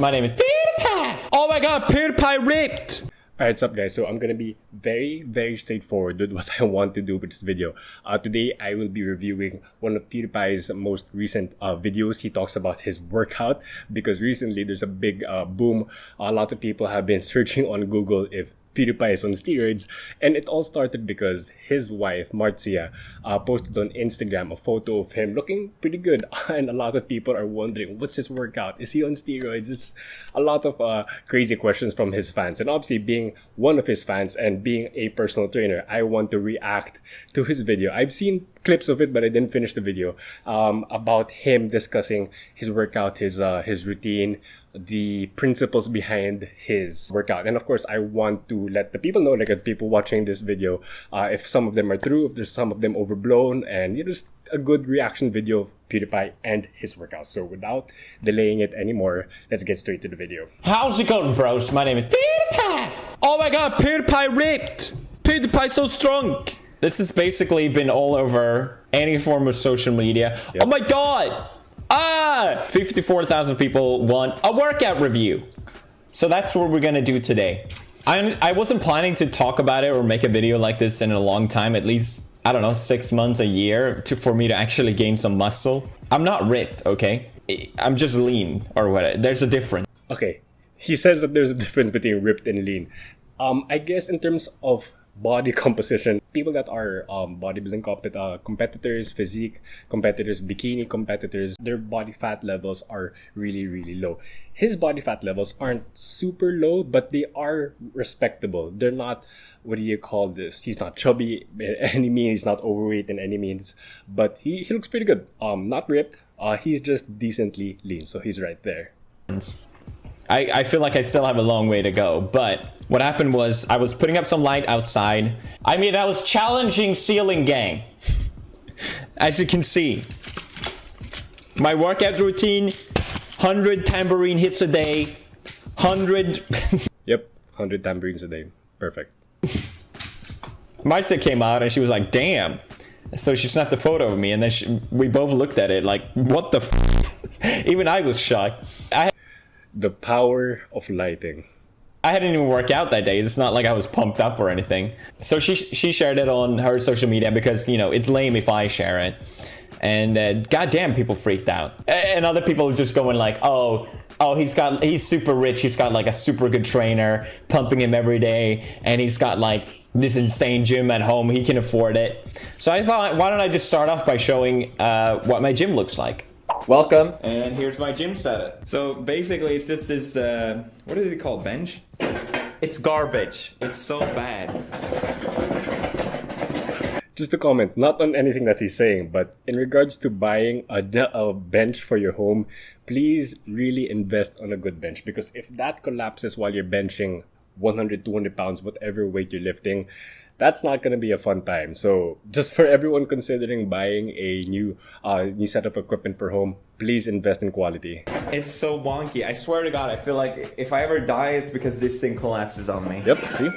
My name is Pewdiepie! Oh my god, Pewdiepie ripped! Alright, what's up guys? So I'm gonna be very straightforward with what I want to do with this video. Today I will be reviewing one of PewDiePie's most recent videos. He talks about his workout because recently there's a big boom. A lot of people have been searching on Google if PewDiePie is on steroids, and it all started because his wife Marcia posted on Instagram a photo of him looking pretty good, and a lot of people are wondering what's his workout, is he on steroids? It's a lot of crazy questions from his fans, and obviously being one of his fans and being a personal trainer, I want to react to his video. I've seen clips of it but I didn't finish the video, about him discussing his workout, his routine, the principles behind his workout. And of course I want to let the people know, like the people watching this video, if some of them are true, if there's some of them overblown, and just a good reaction video of PewDiePie and his workout. So without delaying it anymore, let's get straight to the video. How's it going, bros? My name is Pewdiepie! Oh my god, Pewdiepie ripped! PewDiePie so strong! This has basically been all over any form of social media. Yep. Oh my god! 54,000 people want a workout review. So that's what we're gonna do today. I wasn't planning to talk about it or make a video like this in a long time, at least, I don't know, 6 months, a year, for me to actually gain some muscle. I'm not ripped, okay? I'm just lean, or what. There's a difference. Okay, he says that there's a difference between ripped and lean. I guess in terms of body composition, people that are bodybuilding competitors, physique competitors, bikini competitors, their body fat levels are really low. His body fat levels aren't super low, but they are respectable. They're not, what do you call this? He's not chubby by any means, he's not overweight in any means, but he looks pretty good. Not ripped, he's just decently lean, so he's right there. I feel like I still have a long way to go, but what happened was I was putting up some light outside. I mean, I was challenging ceiling gang. As you can see, my workout routine, 100 tambourine hits a day, 100... Yep, 100 tambourines a day. Perfect. Marcia came out and she was like, damn. So she snapped a photo of me, and then we both looked at it like, what the f? Even I was shocked. The power of lighting. I hadn't even worked out that day. It's not like I was pumped up or anything. So she shared it on her social media because, you know, it's lame if I share it. And goddamn, people freaked out. And other people just going like, oh, he's super rich. He's got like a super good trainer pumping him every day. And he's got like this insane gym at home. He can afford it. So I thought, why don't I just start off by showing what my gym looks like. Welcome, and here's my gym setup. So basically it's just this, what is it called, bench? It's garbage. It's so bad. Just to comment, not on anything that he's saying, but in regards to buying a bench for your home, please really invest on a good bench, because if that collapses while you're benching 100, 200 pounds, whatever weight you're lifting, that's not going to be a fun time. So just for everyone considering buying a new set of equipment for home, please invest in quality. It's so wonky. I swear to God, I feel like if I ever die, it's because this thing collapses on me. Yep, see?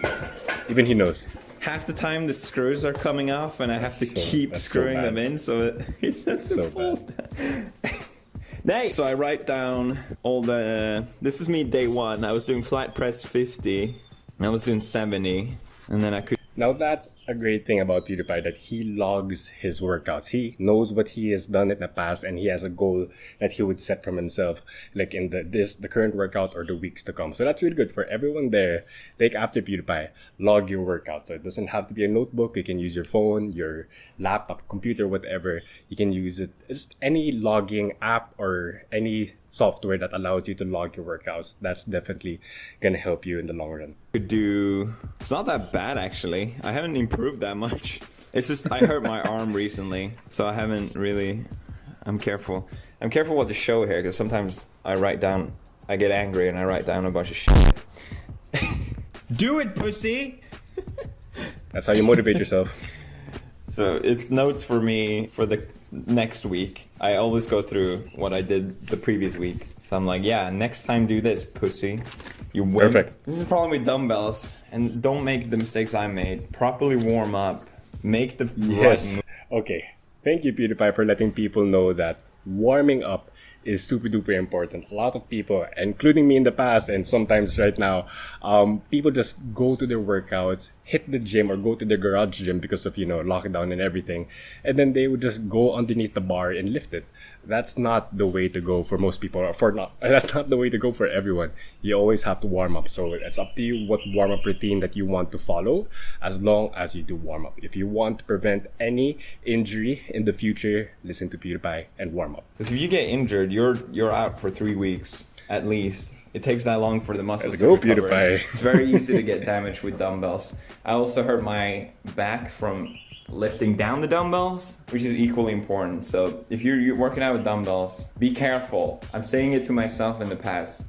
Even he knows. Half the time the screws are coming off and I have to keep screwing them in so it doesn't fall down. So I write down all the... This is me day one. I was doing flat press 50. I was doing 70. And then I could... Now that's a great thing about PewDiePie, that he logs his workouts. He knows what he has done in the past, and he has a goal that he would set from himself, like in the current workout or the weeks to come. So that's really good for everyone there. Take after PewDiePie, log your workout. So it doesn't have to be a notebook. You can use your phone, your laptop, computer, whatever. You can use it. It's any logging app or any software that allows you to log your workouts. That's definitely gonna help you in the long run. It's not that bad actually. I haven't improved that much. It's just I hurt my arm recently, so I haven't really... I'm careful what to show here, because sometimes I get angry and I write down a bunch of shit. Do it, pussy! That's how you motivate yourself. So it's notes for me for the next week. I always go through what I did the previous week. So I'm like, yeah, next time do this, pussy. You win. Perfect. This is the problem with dumbbells. And don't make the mistakes I made. Properly warm up. Make the right move. Okay. Thank you, PewDiePie, for letting people know that warming up is super duper important. A lot of people, including me in the past and sometimes right now, people just go to their workouts, hit the gym or go to their garage gym because of, lockdown and everything. And then they would just go underneath the bar and lift it. That's not the way to go for most people, that's not the way to go for everyone. You always have to warm up. So it's up to you what warm-up routine that you want to follow, as long as you do warm up. If you want to prevent any injury in the future, listen to Pewdiepie and warm up. Because if you get injured, you're out for 3 weeks at least. It takes that long for the muscles Let's to go, recover. Pewdiepie. It's very easy to get damaged with dumbbells. I also hurt my back from lifting down the dumbbells, which is equally important. So if you're working out with dumbbells, be careful. I'm saying it to myself in the past.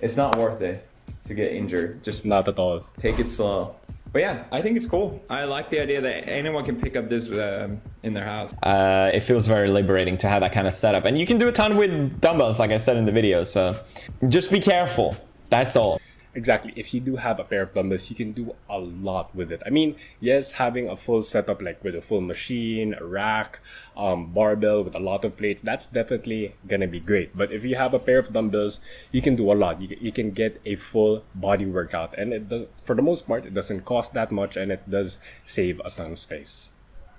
It's not worth it to get injured. Just Not at all. take it slow. But yeah, I think it's cool. I like the idea that anyone can pick up this in their house. It feels very liberating to have that kind of setup. And you can do a ton with dumbbells, like I said in the video. So just be careful. That's all. Exactly. If you do have a pair of dumbbells, you can do a lot with it. I mean, yes, having a full setup, like with a full machine, a rack, barbell with a lot of plates, that's definitely gonna be great. But if you have a pair of dumbbells, you can do a lot. You can get a full body workout, and it does, for the most part, it doesn't cost that much, and it does save a ton of space.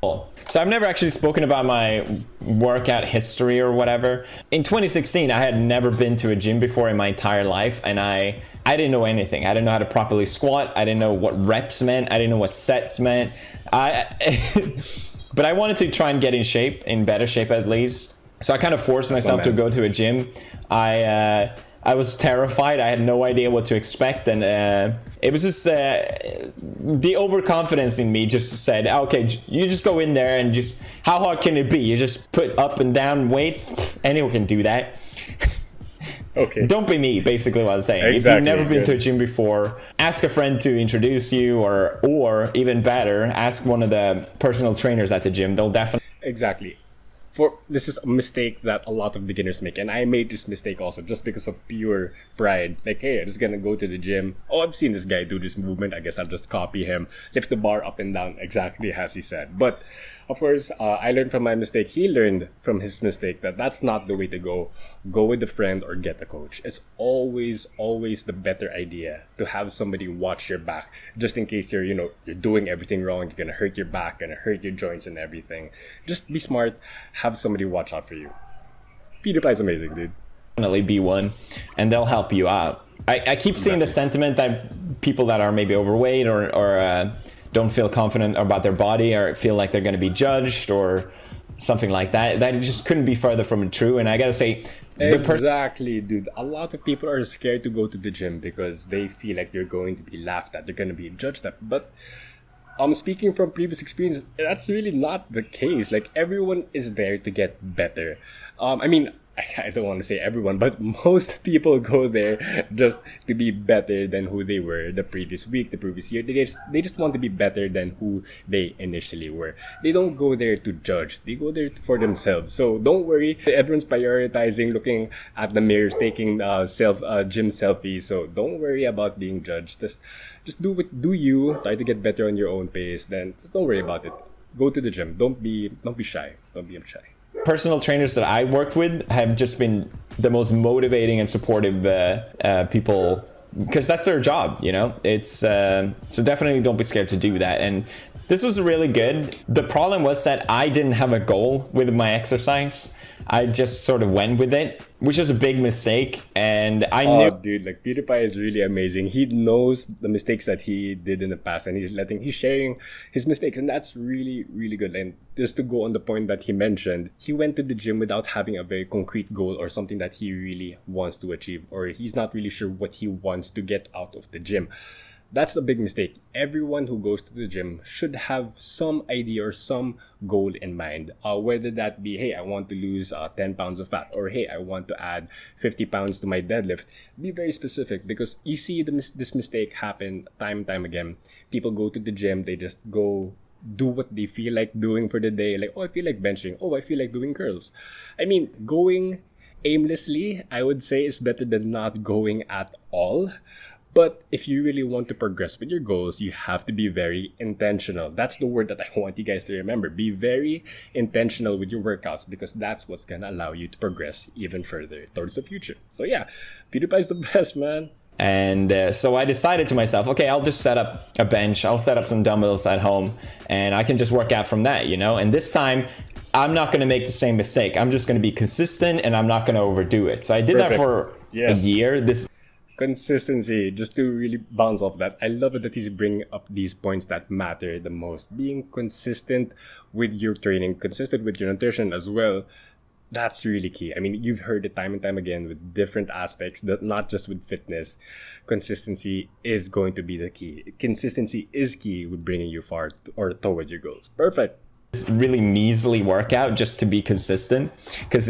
So I've never actually spoken about my workout history or whatever. In 2016, I had never been to a gym before in my entire life, and I didn't know anything. I didn't know how to properly squat. I didn't know what reps meant. I didn't know what sets meant. But I wanted to try and get in shape, in better shape at least. So I kind of forced myself to go to a gym. I was terrified. I had no idea what to expect, and it was just the overconfidence in me just said, okay, you just go in there and just, how hard can it be? You just put up and down weights. Anyone can do that. Okay. Don't be me, basically what I was saying. Exactly. If you've never been to a gym before, ask a friend to introduce you, or even better, ask one of the personal trainers at the gym. They'll definitely... Exactly. This is a mistake that a lot of beginners make, and I made this mistake also just because of pure pride. Like, hey, I'm just gonna go to the gym. Oh, I've seen this guy do this movement. I guess I'll just copy him. Lift the bar up and down, exactly as he said. But of course, I learned from my mistake. He learned from his mistake that that's not the way to go. Go with a friend or get a coach. It's always the better idea to have somebody watch your back, just in case you're doing everything wrong. You're gonna hurt your back, gonna hurt your joints and everything. Just be smart. Have somebody watch out for you. Pewdiepie is amazing, dude. definitely be one, and they'll help you out. I keep seeing the sentiment that people that are maybe overweight or don't feel confident about their body or feel like they're going to be judged or something like that. That just couldn't be further from true. And I got to say, exactly, dude. A lot of people are scared to go to the gym because they feel like they're going to be laughed at. They're going to be judged at. But speaking from previous experience, that's really not the case. Like, everyone is there to get better. I don't want to say everyone, but most people go there just to be better than who they were the previous week, the previous year. They just want to be better than who they initially were. They don't go there to judge. They go there for themselves. So don't worry. Everyone's prioritizing looking at the mirrors, taking gym selfies. So don't worry about being judged. Just do you. Try to get better on your own pace. Then just don't worry about it. Go to the gym. Don't be shy. Don't be shy. Personal trainers that I worked with have just been the most motivating and supportive people, because that's their job, you know. It's so definitely don't be scared to do that. And this was really good. The problem was that I didn't have a goal with my exercise. I just sort of went with it, which was a big mistake. And I knew, dude, like, Pewdiepie is really amazing. He knows the mistakes that he did in the past, and he's sharing his mistakes, and that's really, really good. And just to go on the point that he mentioned, he went to the gym without having a very concrete goal or something that he really wants to achieve, or he's not really sure what he wants to get out of the gym. That's a big mistake. Everyone who goes to the gym should have some idea or some goal in mind. Whether that be, hey, I want to lose 10 pounds of fat, or hey, I want to add 50 pounds to my deadlift. Be very specific, because you see this mistake happen time and time again. People go to the gym, they just go do what they feel like doing for the day. Like, oh, I feel like benching. Oh, I feel like doing curls. I mean, going aimlessly, I would say, is better than not going at all. But if you really want to progress with your goals, you have to be very intentional. That's the word that I want you guys to remember. Be very intentional with your workouts because that's what's going to allow you to progress even further towards the future. So yeah, PewDiePie's the best, man. And so I decided to myself, okay, I'll just set up a bench. I'll set up some dumbbells at home and I can just work out from that, And this time I'm not going to make the same mistake. I'm just going to be consistent and I'm not going to overdo it. So I did that for a year. Consistency, just to really bounce off that. I love it that he's bringing up these points that matter the most. Being consistent with your training, consistent with your nutrition as well. That's really key. I mean, you've heard it time and time again with different aspects, that not just with fitness. Consistency is going to be the key. Consistency is key with bringing you far or towards your goals. Perfect. Really measly workout just to be consistent because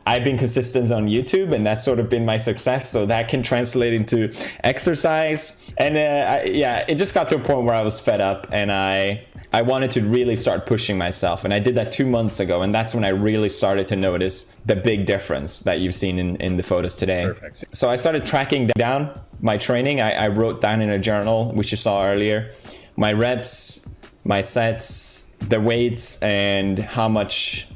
I've been consistent on YouTube and that's sort of been my success, so that can translate into exercise. And it just got to a point where I was fed up and I wanted to really start pushing myself, and I did that 2 months ago, and that's when I really started to notice the big difference that you've seen in the photos today. Perfect. So I started tracking down my training. I wrote down in a journal, which you saw earlier, my reps, my sets, the weights, and how much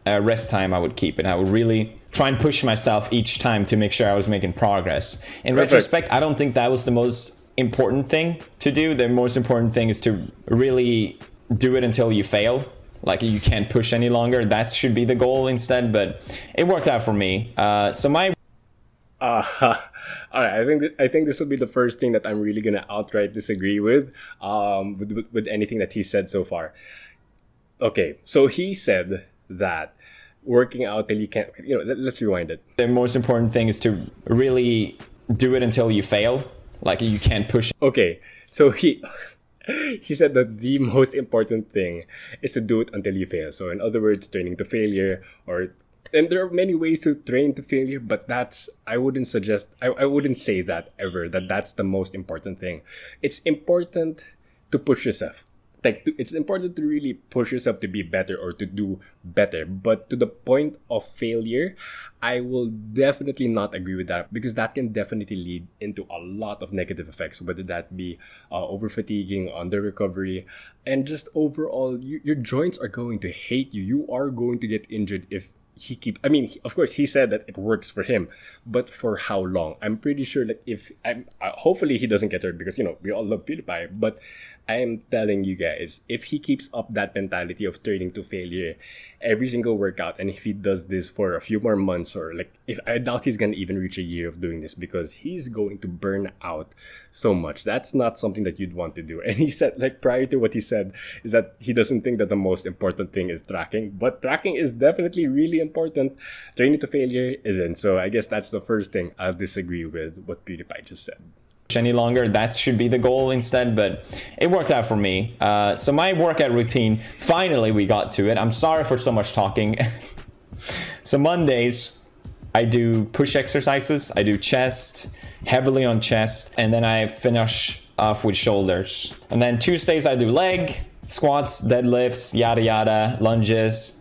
rest time I would keep. And I would really try and push myself each time to make sure I was making progress. In retrospect, I don't think that was the most important thing to do. The most important thing is to really do it until you fail. Like you can't push any longer. That should be the goal instead. But it worked out for me. So my all right, I think this will be the first thing that I'm really gonna outright disagree with anything that he said so far. Okay, so he said that working out till you can't. Let's rewind it. The most important thing is to really do it until you fail. Like you can't push. Okay, so he said that the most important thing is to do it until you fail. So in other words, training to failure, and there are many ways to train to failure, but I wouldn't say that ever, that's the most important thing. It's important to push yourself. It's important to really push yourself to be better or to do better. But to the point of failure, I will definitely not agree with that, because that can definitely lead into a lot of negative effects, whether that be over fatiguing, under recovery, and just overall, your joints are going to hate you. You are going to get injured if of course, he said that it works for him, but for how long? I'm pretty sure that hopefully he doesn't get hurt, because, we all love PewDiePie, but I am telling you guys, if he keeps up that mentality of training to failure every single workout, and if he does this for a few more months, or I doubt he's gonna even reach a year of doing this, because he's going to burn out so much. That's not something that you'd want to do. And he said, prior to what he said, is that he doesn't think that the most important thing is tracking, but tracking is definitely really important. Training to failure isn't. So I guess that's the first thing I'll disagree with what PewDiePie just said. Any longer, that should be the goal instead, but it worked out for me. So my workout routine, finally we got to it. I'm sorry for so much talking. So Mondays I do push exercises, I do chest, heavily on chest, and then I finish off with shoulders. And then Tuesdays I do leg, squats, deadlifts, yada yada, lunges.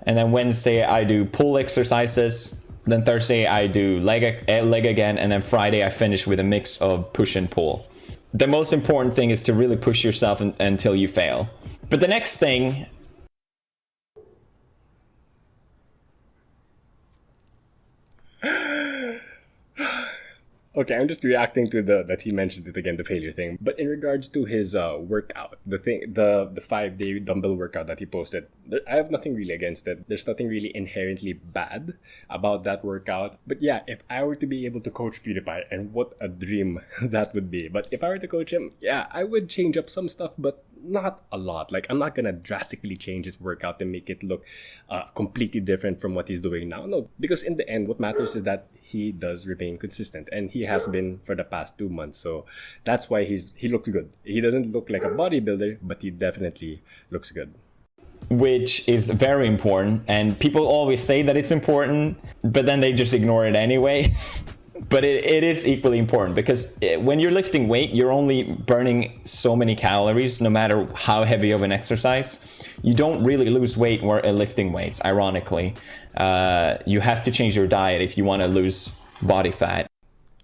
And then Wednesday I do pull exercises. Then Thursday I do leg again, and then Friday I finish with a mix of push and pull. The most important thing is to really push yourself until you fail. But the next thing... Okay, I'm just reacting to that he mentioned it again, the failure thing. But in regards to his workout, the 5-day dumbbell workout that he posted, I have nothing really against it. There's nothing really inherently bad about that workout. But yeah, if I were to be able to coach PewDiePie, and what a dream that would be. But if I were to coach him, yeah, I would change up some stuff, but not a lot. I'm not gonna drastically change his workout to make it look completely different from what he's doing now. No, because in the end, what matters is that he does remain consistent, and he has been for the past 2 months. So that's why he looks good. He doesn't look like a bodybuilder, but he definitely looks good. Which is very important, and people always say that it's important, but then they just ignore it anyway. But it is equally important, because when you're lifting weight, you're only burning so many calories, no matter how heavy of an exercise. You don't really lose weight lifting weights, ironically. You have to change your diet if you want to lose body fat.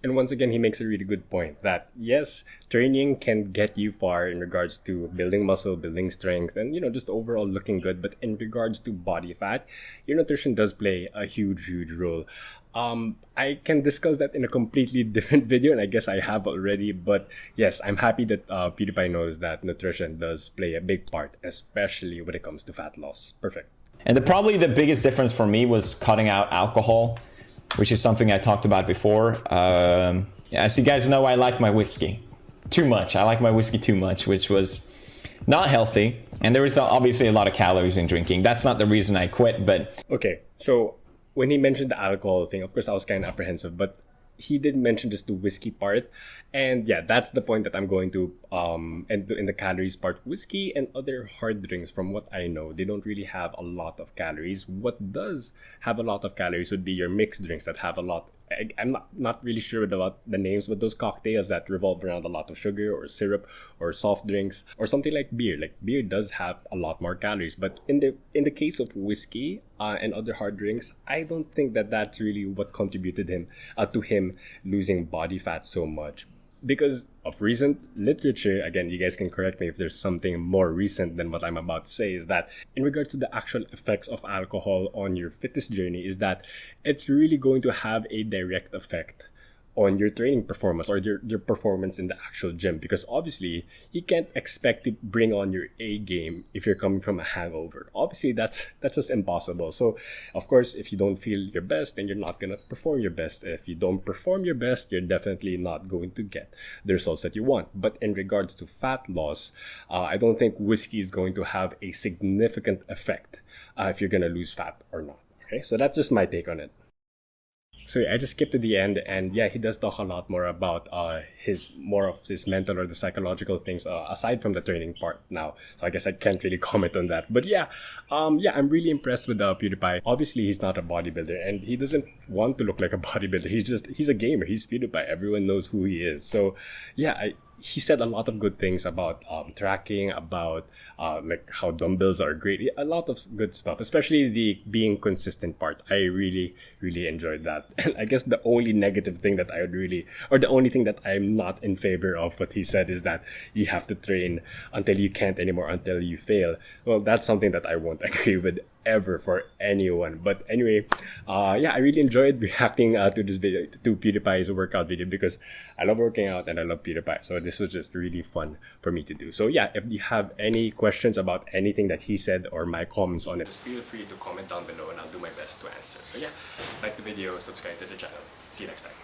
And once again, he makes a really good point that yes, training can get you far in regards to building muscle, building strength, and just overall looking good. But in regards to body fat, your nutrition does play a huge, huge role. I can discuss that in a completely different video, and I guess I have already. But yes, I'm happy that PewDiePie knows that nutrition does play a big part, especially when it comes to fat loss. Perfect. And probably the biggest difference for me was cutting out alcohol, which is something I talked about before. As you guys know, I like my whiskey too much. I like my whiskey too much, which was not healthy. And there is obviously a lot of calories in drinking. That's not the reason I quit, but... Okay, so when he mentioned the alcohol thing, of course, I was kind of apprehensive, but he did mention just the whiskey part. And yeah, that's the point that I'm going to, and in the calories part. Whiskey and other hard drinks, from what I know, they don't really have a lot of calories. What does have a lot of calories would be your mixed drinks that have a lot. I'm not really sure about the names, but those cocktails that revolve around a lot of sugar or syrup or soft drinks or something like beer. Like beer does have a lot more calories, but in the case of whiskey and other hard drinks, I don't think that that's really what contributed to him losing body fat so much. Because of recent literature, again, you guys can correct me if there's something more recent than what I'm about to say, is that in regards to the actual effects of alcohol on your fitness journey, is that it's really going to have a direct effect on your training performance or your performance in the actual gym. Because obviously, you can't expect to bring on your A game if you're coming from a hangover. Obviously, that's just impossible. So, of course, if you don't feel your best, then you're not going to perform your best. If you don't perform your best, you're definitely not going to get the results that you want. But in regards to fat loss, I don't think whiskey is going to have a significant effect if you're going to lose fat or not. Okay, so that's just my take on it. So yeah, I just skipped to the end, and yeah, he does talk a lot more about his mental or the psychological things aside from the training part now. So I guess I can't really comment on that. But yeah, I'm really impressed with PewDiePie. Obviously, he's not a bodybuilder, and he doesn't want to look like a bodybuilder. He's a gamer. He's PewDiePie. Everyone knows who he is. So yeah, he said a lot of good things about tracking, about like how dumbbells are great. A lot of good stuff, especially the being consistent part. I really, really enjoyed that. And I guess the only negative thing that the only thing that I'm not in favor of what he said is that you have to train until you can't anymore, until you fail. Well, that's something that I won't agree with ever for anyone. But anyway, yeah, I really enjoyed reacting to this video, to PewDiePie's workout video, because I love working out and I love PewDiePie. So this was just really fun for me to do. So yeah, if you have any questions about anything that he said or my comments on it, just feel free to comment down below and I'll do my best to answer. So yeah, like the video, subscribe to the channel. See you next time.